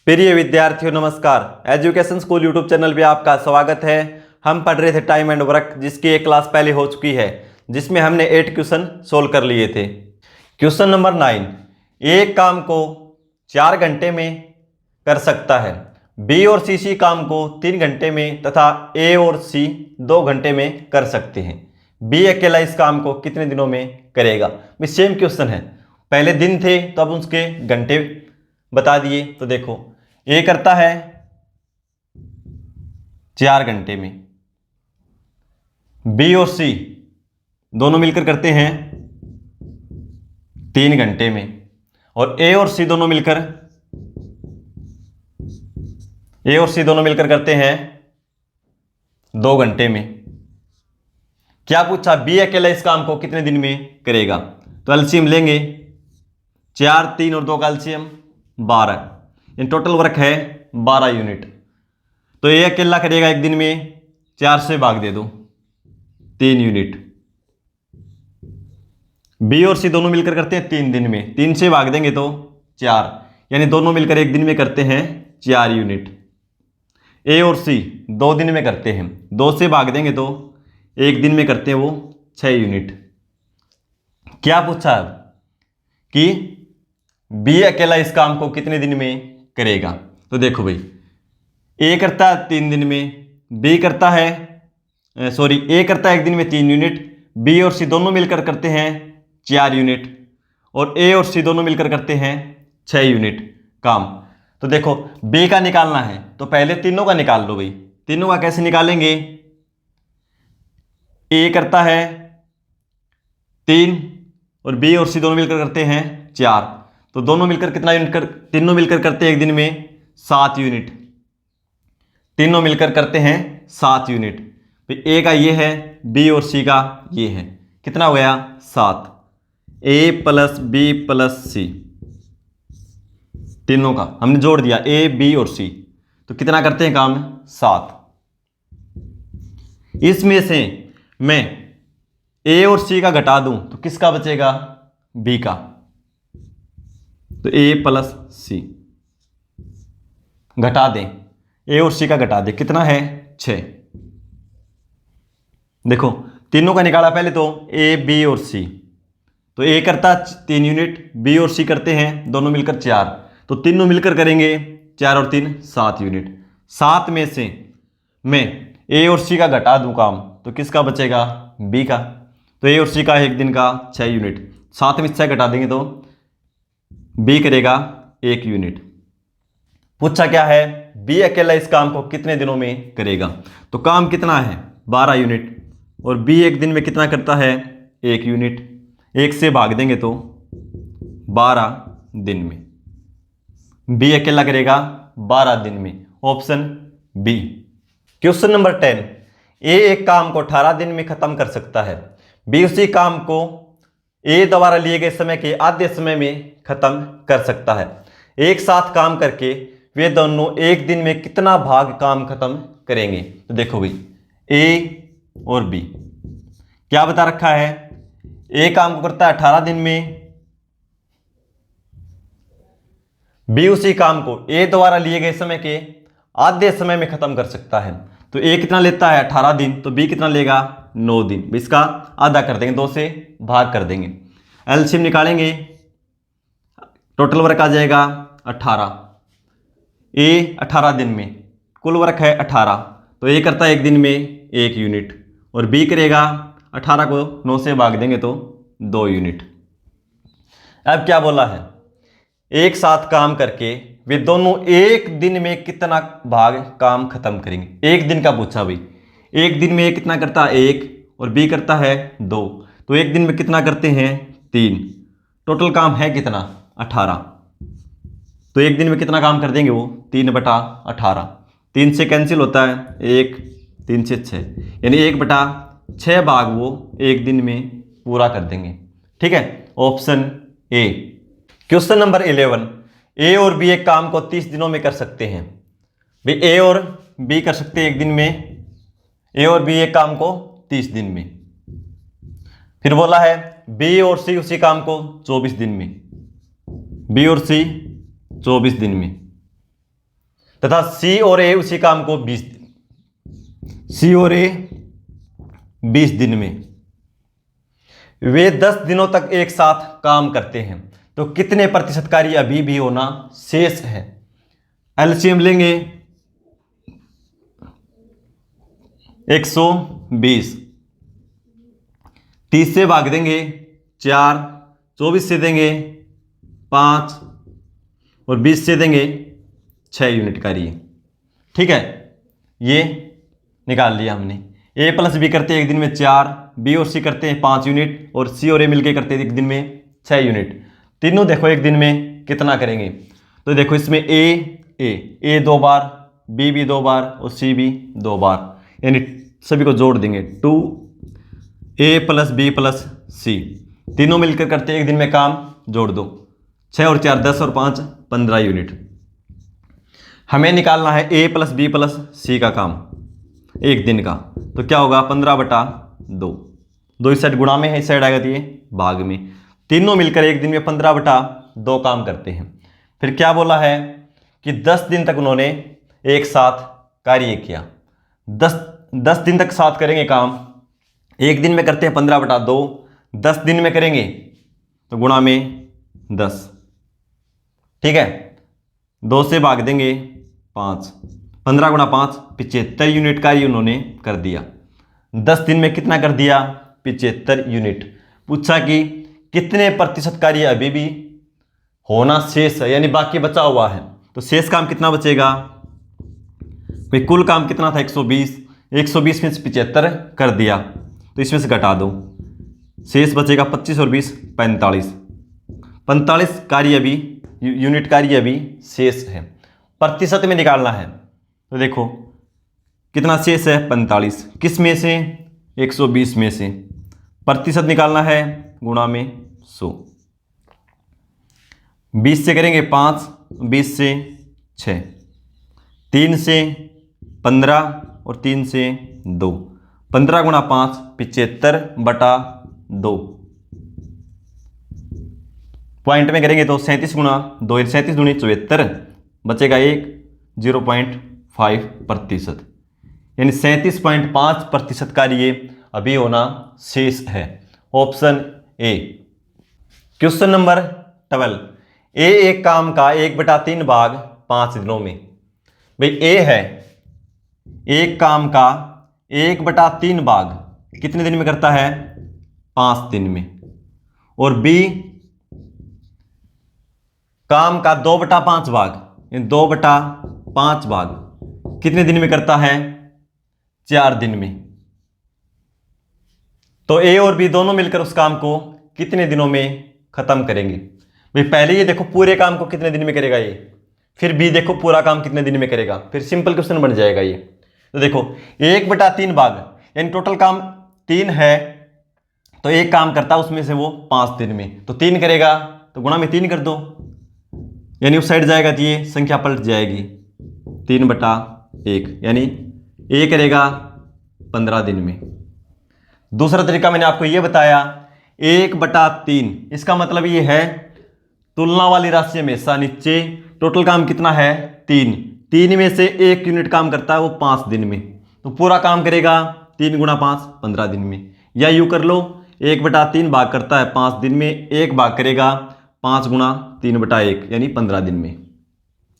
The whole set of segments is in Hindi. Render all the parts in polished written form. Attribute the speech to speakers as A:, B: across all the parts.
A: प्रिय विद्यार्थियों नमस्कार। एजुकेशन स्कूल यूट्यूब चैनल पे आपका स्वागत है। हम पढ़ रहे थे टाइम एंड वर्क, जिसकी एक क्लास पहले हो चुकी है, जिसमें हमने 8 क्वेश्चन सोल्व कर लिए थे। क्वेश्चन नंबर 9, एक काम को 4 घंटे में कर सकता है, बी और सी काम को 3 घंटे में तथा ए और सी 2 घंटे में कर सकते हैं। बी अकेला इस काम को कितने दिनों में करेगा। सेम क्वेश्चन है, पहले दिन थे तो अब उसके घंटे बता दिए। तो देखो, ए करता है 4 घंटे में, बी और सी दोनों मिलकर करते हैं 3 घंटे में, और ए और सी दोनों मिलकर करते हैं 2 घंटे में। क्या पूछा, बी अकेला इस काम को कितने दिन में करेगा। तो एलसीएम लेंगे, 4, 3 और 2 का एलसीएम 12, इन टोटल वर्क है 12 यूनिट। तो ये अकेला करेगा एक दिन में, 4 से भाग दे दो 3 यूनिट। बी और सी दोनों मिलकर करते हैं 3 दिन में, 3 से भाग देंगे तो 4, यानी दोनों मिलकर एक दिन में करते हैं 4 यूनिट। ए और सी 2 दिन में करते हैं, 2 से भाग देंगे तो एक दिन में करते हैं वो 6 यूनिट। क्या पूछा कि बी अकेला इस काम को कितने दिन में करेगा। तो देखो भाई, ए करता है 3 दिन में, बी करता है ए करता है एक दिन में 3 यूनिट, बी और सी दोनों मिलकर करते हैं 4 यूनिट, और ए और सी दोनों मिलकर करते हैं 6 यूनिट काम। तो देखो, बी का निकालना है तो पहले तीनों का निकाल लो भाई। तीनों का कैसे निकालेंगे, ए करता है 3 और बी और सी दोनों मिलकर करते हैं 4, तो दोनों मिलकर कितना यूनिट तीनों मिलकर करते हैं एक दिन में 7 यूनिट। तीनों मिलकर करते हैं 7 यूनिट। तो ए का ये है, बी और सी का ये है, कितना हो गया 7। ए प्लस बी प्लस सी, तीनों का हमने जोड़ दिया, ए बी और सी, तो कितना करते हैं काम 7। इसमें से मैं ए और सी का घटा दूं तो किसका बचेगा, बी का। तो ए प्लस सी घटा दें, ए और सी का घटा दें, कितना है 6। देखो, तीनों का निकाला पहले तो ए बी और सी, तो ए करता 3 यूनिट, बी और सी करते हैं दोनों मिलकर 4, तो तीनों मिलकर करेंगे 4 और 3 7 यूनिट। 7 में से मैं ए और सी का घटा दूं काम तो किसका बचेगा, बी का। तो ए और सी का एक दिन का 6 यूनिट, 7 में 6 घटा देंगे तो बी करेगा 1 यूनिट। पूछा क्या है, बी अकेला इस काम को कितने दिनों में करेगा। तो काम कितना है 12 यूनिट, और बी एक दिन में कितना करता है 1 यूनिट। 1 से भाग देंगे तो 12 दिन में, बी अकेला करेगा 12 दिन में, ऑप्शन बी। क्वेश्चन नंबर 10, ए एक काम को 18 दिन में खत्म कर सकता है, बी उसी काम को ए द्वारा लिए गए समय के आधे समय में खत्म कर सकता है। एक साथ काम करके वे दोनों एक दिन में कितना भाग काम खत्म करेंगे। तो देखो भाई, ए और बी क्या बता रखा है, ए काम को करता है 18 दिन में, बी उसी काम को ए द्वारा लिए गए समय के आधे समय में खत्म कर सकता है। तो ए कितना लेता है 18 दिन, तो बी कितना लेगा 9 दिन। इसका आधा कर देंगे, 2 से भाग कर देंगे, एलसीएम निकालेंगे, टोटल वर्क आ जाएगा 18। ए 18 दिन में, कुल वर्क है 18, तो ए करता है एक दिन में 1 यूनिट, और बी करेगा 18 को 9 से भाग देंगे तो 2 यूनिट। अब क्या बोला है, एक साथ काम करके वे दोनों एक दिन में कितना भाग काम खत्म करेंगे। एक दिन का पूछा भाई, एक दिन में ए कितना करता है 1 और बी करता है 2, तो एक दिन में कितना करते हैं 3। टोटल काम है कितना 18, तो एक दिन में कितना काम कर देंगे वो 3/18। 3 से कैंसिल होता है 1, 3 से 6, यानी 1/6 भाग वो एक दिन में पूरा कर देंगे। ठीक है, ऑप्शन ए। क्वेश्चन नंबर 11, ए और बी एक काम को 30 दिनों में कर सकते हैं। भाई ए और बी कर सकते हैं एक दिन में, ए और बी एक काम को 30 दिन में। फिर बोला है बी और सी उसी काम को 24 दिन में, बी और सी 24 दिन में। तथा सी और ए उसी काम को 20 सी और ए 20 दिन में, वे 10 दिनों तक एक साथ काम करते हैं, तो कितने प्रतिशत कार्य अभी भी होना शेष है। एलसीएम लेंगे 120, 30 से भाग देंगे 4, 24 से देंगे 5 और 20 से देंगे 6 यूनिट कार्य। ठीक है, ये निकाल लिया हमने। ए प्लस बी करते हैं एक दिन में 4, बी और सी करते हैं 5 यूनिट और सी और ए मिलके करते हैं एक दिन में 6 यूनिट। तीनों देखो एक दिन में कितना करेंगे, तो देखो इसमें ए 2 बार, बी भी 2 बार और सी भी 2 बार, यानी सभी को जोड़ देंगे 2a प्लस बी प्लस सी, तीनों मिलकर करते हैं एक दिन में काम, जोड़ दो 6 और 4 10 और 5 15 यूनिट। हमें निकालना है a प्लस बी प्लस सी का काम एक दिन का, तो क्या होगा 15/2, 2 इस साइड गुणा में है, इस साइड आएगा तो ये भाग में, तीनों मिलकर एक दिन में 15/2 काम करते हैं। फिर क्या बोला है कि 10 दिन तक उन्होंने एक साथ कार्य किया, 10 दिन तक साथ करेंगे काम, एक दिन में करते हैं 15/2, 10 दिन में करेंगे तो गुणा में 10। ठीक है, 2 से भाग देंगे 5, 15 गुणा 5 75 यूनिट कार्य उन्होंने कर दिया। 10 दिन में कितना कर दिया 75 यूनिट। पूछा कि कितने प्रतिशत कार्य अभी भी होना शेष है, यानी बाकी बचा हुआ है, तो शेष काम कितना बचेगा भाई, कुल काम कितना था 120, 120 में से 75 कर दिया तो इसमें से घटा दो, शेष बचेगा 25 और 20 45 कार्य अभी यूनिट कार्य अभी शेष है। प्रतिशत में निकालना है तो देखो कितना शेष है 45, किस में से 120 में से, प्रतिशत निकालना है गुणा में 100, 20 से करेंगे 5, 20 से 6, 3 से 15 और 3 से 2, 15 गुणा 5 75/2, पॉइंट में करेंगे तो 37 गुणा 2 37 दूनी 74, बचेगा 0.5%, यानी 37.5% कार्य अभी होना शेष है। Option A. क्वेश्चन नंबर 12, ए एक काम का 1/3 भाग 5 दिनों में। भाई ए है एक काम का 1/3 भाग कितने दिन में करता है 5 दिन में, और बी काम का 2/5 भाग 2/5 भाग कितने दिन में करता है 4 दिन में। तो ए और बी दोनों मिलकर उस काम को कितने दिनों में खत्म करेंगे। भाई पहले ये देखो पूरे काम को कितने दिन में करेगा ये, फिर बी देखो पूरा काम कितने दिन में करेगा, फिर सिंपल क्वेश्चन बन जाएगा ये। तो देखो 1/3 भाग यानी टोटल काम 3 है, तो एक काम करता है उसमें से वो 5 दिन में, तो 3 करेगा तो गुणा में 3 कर दो, यानी उस साइड जाएगा तो ये संख्या पलट जाएगी 3/1, यानी ए करेगा 15 दिन में। दूसरा तरीका मैंने आपको ये बताया 1/3, इसका मतलब ये है तुलना वाली राशि हमेशा नीचे, टोटल काम कितना है 3 में से 1 यूनिट काम करता है वो 5 दिन में, तो पूरा काम करेगा 3 गुणा 5 15 दिन में। या यूँ कर लो 1/3 भाग करता है 5 दिन में, 1 भाग करेगा 5 गुणा 3/1 यानी 15 दिन में।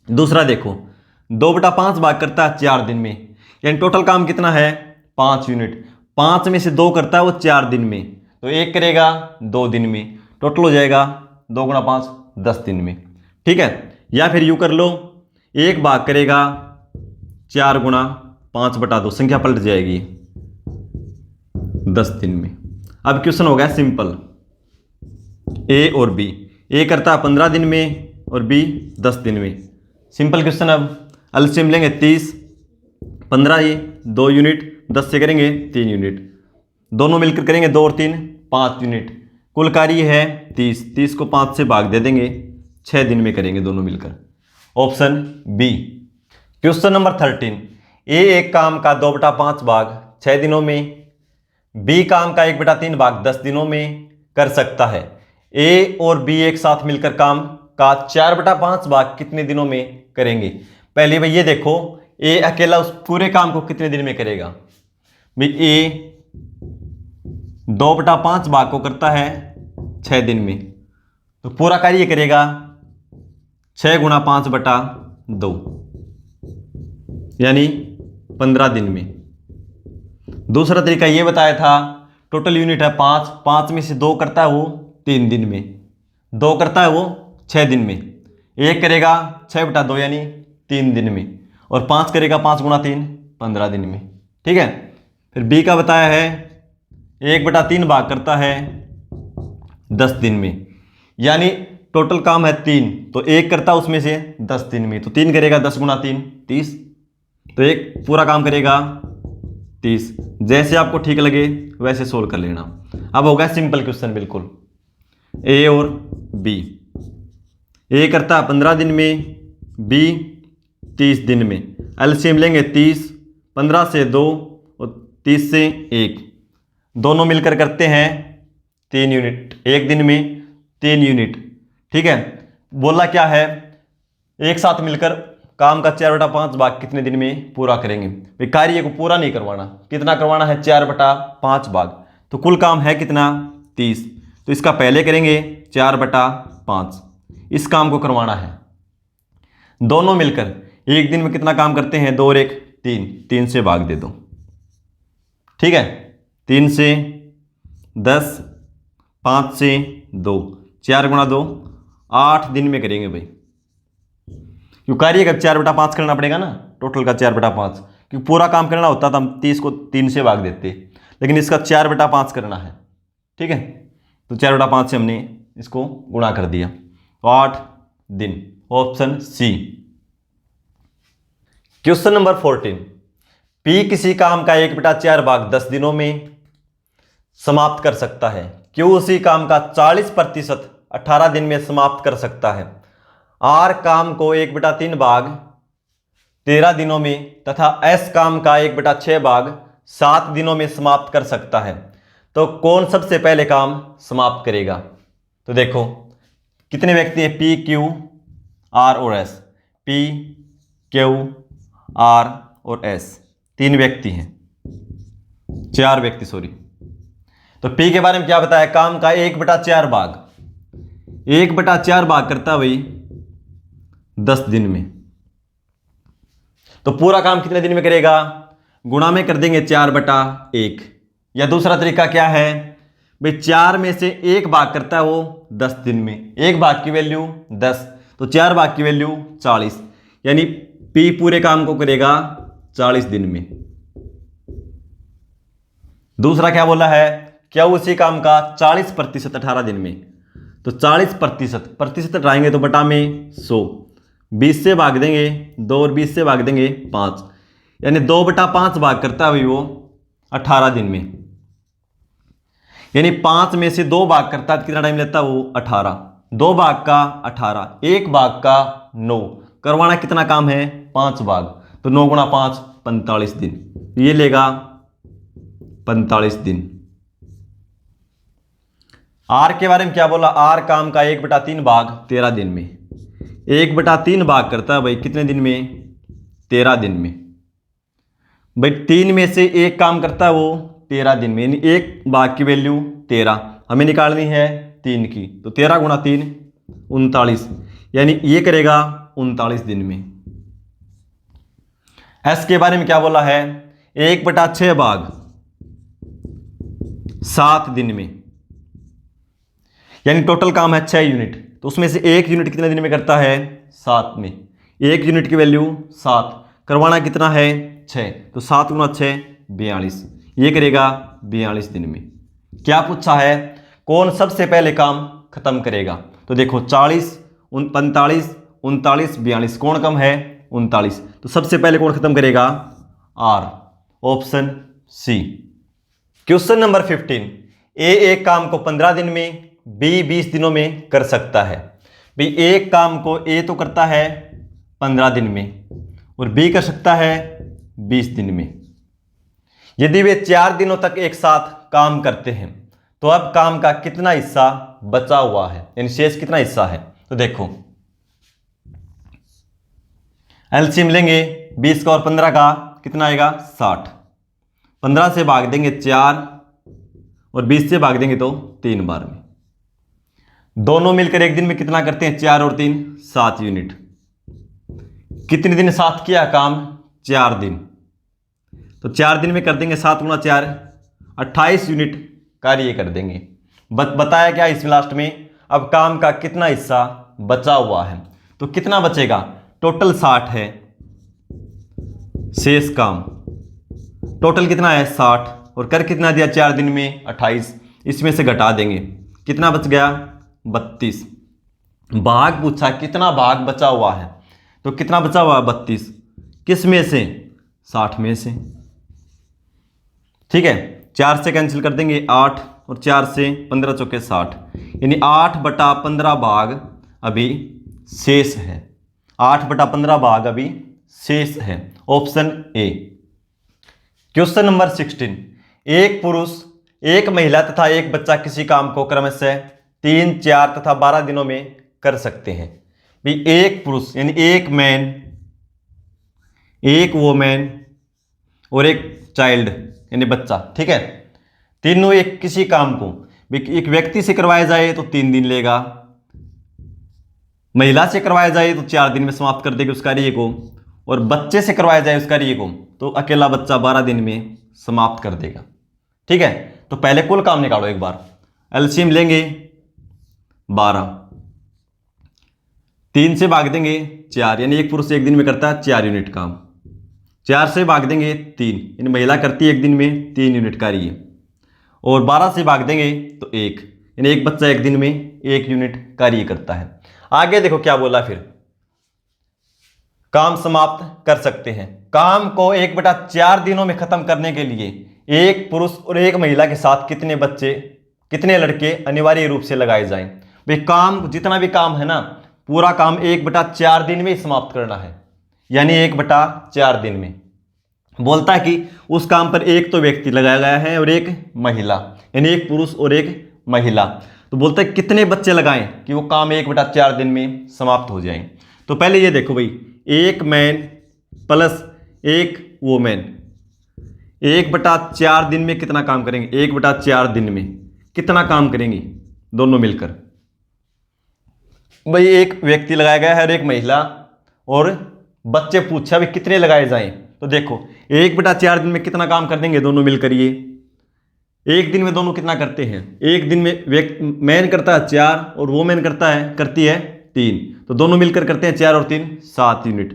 A: दूसरा देखो 2/5 भाग करता है 4 दिन में, यानी टोटल काम कितना है 5 यूनिट, 5 में से 2 करता है वो 4 दिन में, तो 1 करेगा 2 दिन में, टोटल हो जाएगा 2 गुणा 5 10 दिन में। ठीक है, या फिर यूँ कर लो 1 भाग करेगा 4 गुणा 5/2, संख्या पलट जाएगी 10 दिन में। अब क्वेश्चन हो गया सिंपल, ए और बी, ए करता है 15 दिन में और बी 10 दिन में। सिंपल क्वेश्चन, अब एलसीएम लेंगे 30, 15 ये 2 यूनिट, 10 से करेंगे 3 यूनिट, दोनों मिलकर करेंगे 2 और 3 5 यूनिट, कुल कार्य है 30 को 5 से भाग दे देंगे, 6 दिन में करेंगे दोनों मिलकर। Option B. Question number 13, A एक काम का 2/5 भाग 6 दिनों में, बी काम का 1/3 भाग 10 दिनों में कर सकता है। ए और बी एक साथ मिलकर काम का 4/5 भाग कितने दिनों में करेंगे। पहले भाई ये देखो, ए अकेला उस पूरे काम को कितने दिन में करेगा भाई। ए 2/5 भाग को करता है 6 दिन में, तो पूरा कार्य करेगा 6 × 5/2 यानी 15 दिन में। दूसरा तरीका ये बताया था, टोटल यूनिट है 5, 5 में से 2 करता है वो 3 दिन में, 2 करता है वो 6 दिन में, 1 करेगा 6/2 यानी 3 दिन में, और 5 करेगा 5 × 3 15 दिन में। ठीक है। फिर बी का बताया है 1/3 भाग करता है 10 दिन में, यानी टोटल काम है 3, तो 1 करता है उसमें से 10 दिन में, तो 3 करेगा 10 × 3 30, तो एक पूरा काम करेगा 30। जैसे आपको ठीक लगे वैसे सोल्व कर लेना। अब हो गया सिंपल क्वेश्चन बिल्कुल। ए और बी, ए करता है 15 दिन में, बी 30 दिन में। एलसीएम लेंगे 30, 15 से 2 और 30 से 1, दोनों मिलकर करते हैं 3 यूनिट, एक दिन में 3 यूनिट। ठीक है। बोला क्या है, एक साथ मिलकर काम का 4/5 भाग कितने दिन में पूरा करेंगे। भाई कार्य को पूरा नहीं करवाना, कितना करवाना है 4/5 भाग, तो कुल काम है कितना 30, तो इसका पहले करेंगे 4/5, इस काम को करवाना है। दोनों मिलकर एक दिन में कितना काम करते हैं, 2 और 1 3, 3 से भाग दे दो। ठीक है। 3 से 10, 5 से 2, 4 × 2 8 दिन में करेंगे भाई, क्यों कार्य का 4/5 करना पड़ेगा ना, टोटल का 4/5, क्योंकि पूरा काम करना होता तो हम 30 को 3 से भाग देते, लेकिन इसका 4/5 करना है। ठीक है। तो 4/5 से हमने इसको गुणा कर दिया, तो 8 दिन, option C. Question number 14, P किसी काम का 1/4 भाग 10 दिनों में समाप्त कर सकता है, क्यों उसी काम का 40% 18 दिन में समाप्त कर सकता है। आर काम को 1/3 भाग 13 दिनों में तथा एस काम का 1/6 भाग 7 दिनों में समाप्त कर सकता है, तो कौन सबसे पहले काम समाप्त करेगा। तो देखो कितने व्यक्ति हैं, पी क्यू आर और एस, पी क्यू आर और एस, 3 व्यक्ति हैं, 4 व्यक्ति सॉरी। तो पी के बारे में क्या बताया, काम का 1/4 भाग, 1/4 भाग करता है भाई 10 दिन में, तो पूरा काम कितने दिन में करेगा, गुणा में कर देंगे 4/1। या दूसरा तरीका क्या है भाई, 4 में से 1 भाग करता है वो 10 दिन में, 1 भाग की वैल्यू 10, तो 4 भाग की वैल्यू 40, यानी पी पूरे काम को करेगा 40 दिन में। दूसरा क्या बोला है, क्या उसी काम का 40% 18 दिन में, तो 40% प्रतिशत हटाएंगे तो बटा में 100, 20 से भाग देंगे 2 और 20 से भाग देंगे 5, यानी 2/5 भाग करता है भाई वो 18 दिन में, यानी 5 में से 2 भाग करता है, कितना टाइम लेता है वो 18, 2 भाग का 18, 1 भाग का 9, करवाना कितना काम है 5 भाग, तो 9 × 5 45 दिन, ये लेगा 45 दिन। आर के बारे में क्या बोला, आर काम का 1/3 भाग 13 दिन में, 1/3 भाग करता है भाई कितने दिन में 13 दिन में। भाई 3 में से 1 काम करता है वो 13 दिन में, यानी 1 भाग की वैल्यू 13 हमें निकालनी है 3 की, तो 13 × 3 39, यानी ये करेगा 39 दिन में। एस के बारे में क्या बोला है, 1/6 भाग 7 दिन में, यानी टोटल काम है 6 यूनिट, तो उसमें से 1 यूनिट कितने दिन में करता है 7 में, 1 यूनिट की वैल्यू 7, करवाना कितना है 6, तो 7 × 6 42, ये करेगा 42 दिन में। क्या पूछा है, कौन सबसे पहले काम खत्म करेगा, तो देखो 40 45 39 42, कौन कम है 39, तो सबसे पहले कौन खत्म करेगा R, option C. Question number 15, A एक काम को 15 दिन में, बी 20 दिनों में कर सकता है। भाई एक काम को ए तो करता है 15 दिन में और बी कर सकता है 20 दिन में। यदि वे 4 दिनों तक एक साथ काम करते हैं तो अब काम का कितना हिस्सा बचा हुआ है, यानी शेष कितना हिस्सा है। तो देखो एलसीएम लेंगे 20 का और 15 का, कितना आएगा 60। 15 से भाग देंगे 4 और 20 से भाग देंगे तो 3 बार में। दोनों मिलकर एक दिन में कितना करते हैं, 4 और 3 7 यूनिट। कितने दिन साथ किया काम, 4 दिन। तो 4 दिन में कर देंगे 7 गुणा 4 28 यूनिट कार्य कर देंगे। बताया क्या इसमें लास्ट में, अब काम का कितना हिस्सा बचा हुआ है, तो कितना बचेगा, टोटल 60 है, शेष काम टोटल कितना है 60 और कर कितना दिया 4 दिन में 28, इसमें से घटा देंगे कितना बच गया 32। भाग पूछा कितना भाग बचा हुआ है, तो कितना बचा हुआ है 32, किस में से 60 में से। ठीक है, 4 से कैंसिल कर देंगे 8 और 4 से 15 चौके 60, यानी 8/15 भाग अभी शेष है। 8/15 भाग अभी शेष है, ऑप्शन ए। क्वेश्चन नंबर 16, एक पुरुष, एक महिला तथा एक बच्चा किसी काम को क्रमशः 3, 4 तथा 12 दिनों में कर सकते हैं। भी एक पुरुष यानी एक मैन, एक वोमेन और एक चाइल्ड यानी बच्चा, ठीक है, तीनों एक किसी काम को एक व्यक्ति से करवाया जाए तो 3 दिन लेगा, महिला से करवाया जाए तो 4 दिन में समाप्त कर देगी उस कार्य को, और बच्चे से करवाया जाए उस कार्य को तो अकेला बच्चा 12 दिन में समाप्त कर देगा। ठीक है, तो पहले कुल काम निकालो एक बार। एलसीएम लेंगे 12, 3 से भाग देंगे 4, यानी एक पुरुष एक दिन में करता है 4 यूनिट काम। 4 से भाग देंगे 3, यानी महिला करती है एक दिन में 3 यूनिट कार्य, और 12 से भाग देंगे तो 1, यानी एक बच्चा एक दिन में 1 यूनिट कार्य करता है। आगे देखो क्या बोला, फिर काम समाप्त कर सकते हैं। काम को 1/4 दिनों में खत्म करने के लिए एक पुरुष और एक महिला के साथ कितने बच्चे, कितने लड़के अनिवार्य रूप से लगाए जाएं। भाई काम जितना भी काम है ना, पूरा काम 1/4 दिन में ही समाप्त करना है, यानी 1/4 दिन में। बोलता है कि उस काम पर एक तो व्यक्ति लगाया गया है और एक महिला, यानी एक पुरुष और एक महिला। तो बोलता है कितने बच्चे लगाएं कि वो काम 1/4 दिन में समाप्त हो जाए। तो पहले ये देखो भाई, एक मैन प्लस एक वोमेन 1/4 दिन में कितना काम करेंगे, 1/4 दिन में कितना काम करेंगी दोनों मिलकर। भाई एक व्यक्ति लगाया गया है और एक महिला, और बच्चे पूछा भी कितने लगाए जाएं, तो देखो 1/4 दिन में कितना काम कर देंगे दोनों मिलकर। ये एक दिन में दोनों कितना करते हैं, एक दिन में मैन करता है 4 और वोमेन करती है 3, तो दोनों मिलकर करते हैं 4 और 3 7 यूनिट।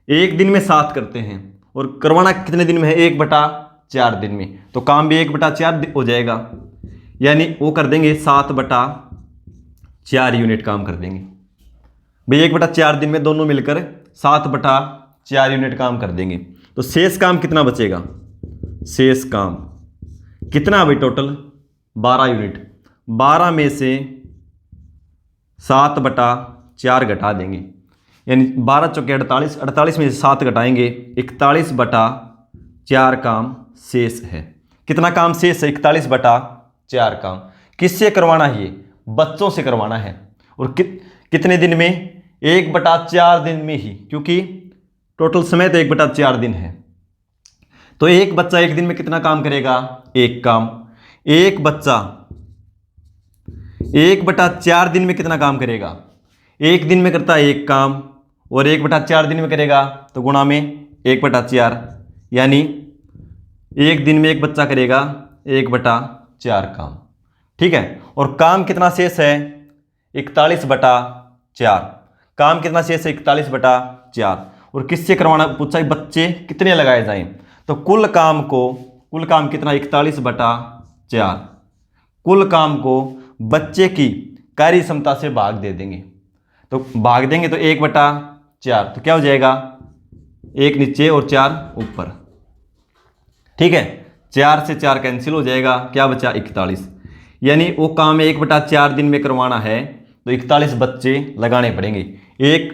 A: एक दिन में 7 करते हैं, और करवाना कितने दिन में है, 1/4 दिन में, तो काम भी 1/4 हो जाएगा, यानी वो कर देंगे 7/4 यूनिट काम कर देंगे। भाई 1/4 दिन में दोनों मिलकर 7/4 यूनिट काम कर देंगे। तो शेष काम कितना बचेगा, शेष काम कितना भाई, टोटल 12 यूनिट। 12 में से 7/4 घटा देंगे, यानी 12 चौके 48, 48 में से 7 घटाएंगे 41/4 काम शेष है। कितना काम शेष है, 41/4 काम। किससे करवाना है, ये बच्चों से करवाना है, और कितने दिन में, 1/4 दिन में ही, क्योंकि टोटल समय तो 1/4 दिन है। तो एक बच्चा एक दिन में कितना काम करेगा, एक काम। एक बच्चा 1/4 दिन में कितना काम करेगा, एक दिन में करता है एक काम, और 1/4 दिन में करेगा तो गुणा में 1/4, यानी एक दिन में एक बच्चा करेगा 1/4 काम। ठीक है, और काम कितना शेष है, 41/4। काम कितना शेष है, 41/4। और किससे करवाना पूछा है, बच्चे कितने लगाए जाएं, तो कुल काम कितना, 41/4। कुल काम को बच्चे की कार्य क्षमता से भाग दे देंगे, तो भाग देंगे तो 1/4, तो क्या हो जाएगा, 1 नीचे और 4 ऊपर। ठीक है, 4 से 4 कैंसिल हो जाएगा, क्या बचा 41, यानी वो काम 1/4 दिन में करवाना है तो 41 बच्चे लगाने पड़ेंगे। एक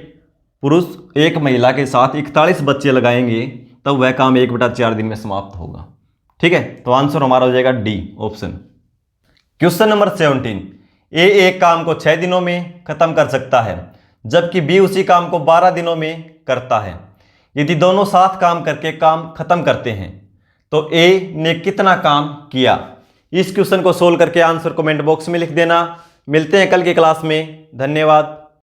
A: पुरुष एक महिला के साथ 41 बच्चे लगाएंगे तब वह काम 1/4 दिन में समाप्त होगा। ठीक है, तो आंसर हमारा हो जाएगा डी ऑप्शन। क्वेश्चन नंबर 17, ए एक काम को 6 दिनों में खत्म कर सकता है, जबकि बी उसी काम को 12 दिनों में करता है। यदि दोनों साथ काम करके काम खत्म करते हैं तो ए ने कितना काम किया। इस क्वेश्चन को सोल्व करके आंसर कमेंट बॉक्स में लिख देना। मिलते हैं कल की क्लास में। धन्यवाद।